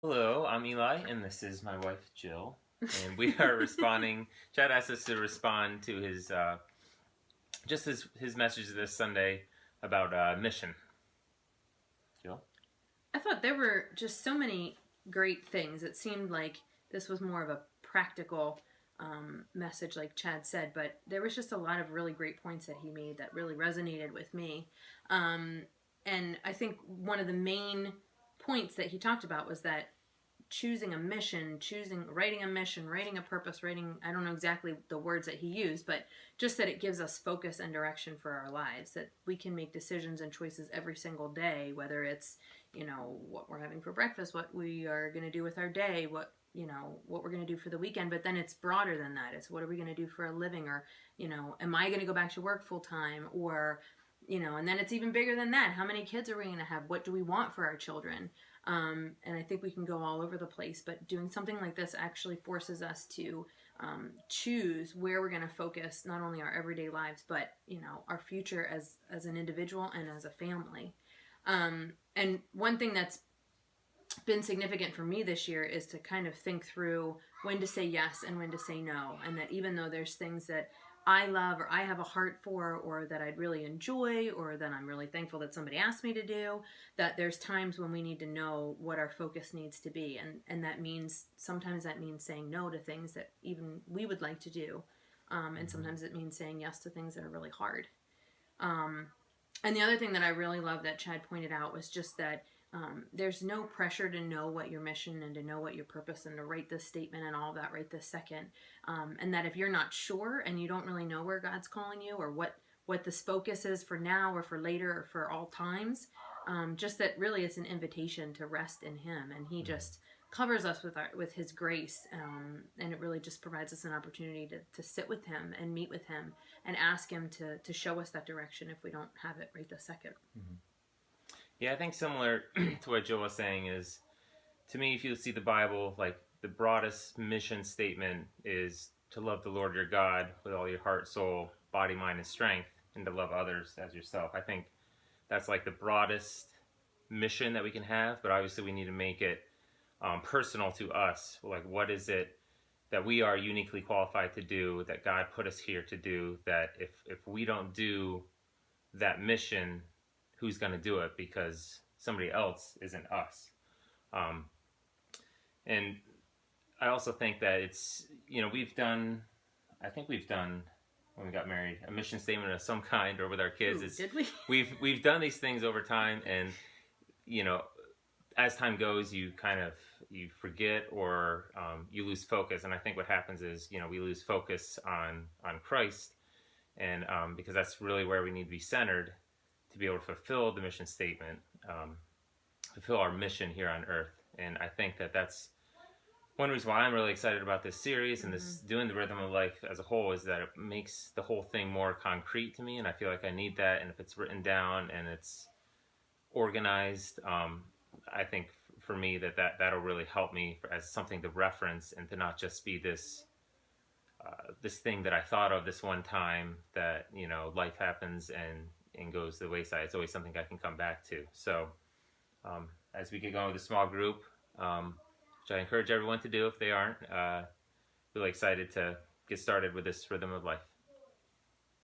Hello, I'm Eli, and this is my wife Jill, and we are responding. Chad asked us to respond to his message this Sunday about mission. Jill, I thought there were just so many great things. It seemed like this was more of a practical message, like Chad said, but there was just a lot of really great points that he made that really resonated with me. And I think one of the main points that he talked about was that choosing a mission, writing a mission, writing a purpose, I don't know exactly the words that he used, but just that it gives us focus and direction for our lives, that we can make decisions and choices every single day, whether it's, what we're having for breakfast, what we are going to do with our day, what we're going to do for the weekend. But then it's broader than that. It's what are we going to do for a living, or, am I going to go back to work full time, or, and then it's even bigger than that. How many kids are we going to have? What do we want for our children? And I think we can go all over the place, but doing something like this actually forces us to choose where we're going to focus not only our everyday lives, but our future as an individual and as a family. And one thing that's been significant for me this year is to kind of think through when to say yes and when to say no, and that even though there's things that I love or I have a heart for or that I'd really enjoy or that I'm really thankful that somebody asked me to do, that there's times when we need to know what our focus needs to be. And that means, sometimes that means saying no to things that even we would like to do. And sometimes it means saying yes to things that are really hard. And the other thing that I really love that Chad pointed out was just that there's no pressure to know what your mission and to know what your purpose and to write this statement and all of that right this second. And that if you're not sure and you don't really know where God's calling you or what this focus is for now or for later or for all times, just that really it's an invitation to rest in Him. And He just covers us with His grace. And it really just provides us an opportunity to sit with Him and meet with Him and ask Him to show us that direction if we don't have it right this second. Mm-hmm. Yeah, I think similar to what Jill was saying is, to me, if you see the Bible, like the broadest mission statement is to love the Lord your God with all your heart, soul, body, mind, and strength, and to love others as yourself. I think that's like the broadest mission that we can have, but obviously we need to make it personal to us. Like, what is it that we are uniquely qualified to do, that God put us here to do, that if we don't do that mission, who's going to do it, because somebody else isn't us. And I also think that it's, we've done when we got married, a mission statement of some kind, or with our kids. Ooh, did we? We've done these things over time, and as time goes, you forget or you lose focus. And I think what happens is, we lose focus on Christ, and because that's really where we need to be centered to be able to fulfill the mission statement, fulfill our mission here on earth. And I think that that's one reason why I'm really excited about this series and this doing the Rhythm of Life as a whole, is that it makes the whole thing more concrete to me, and I feel like I need that. And if it's written down and it's organized, I think for me that'll really help me as something to reference, and to not just be this thing that I thought of this one time that life happens and goes to the wayside. It's always something I can come back to. So as we get going with a small group, which I encourage everyone to do if they aren't, really excited to get started with this Rhythm of Life.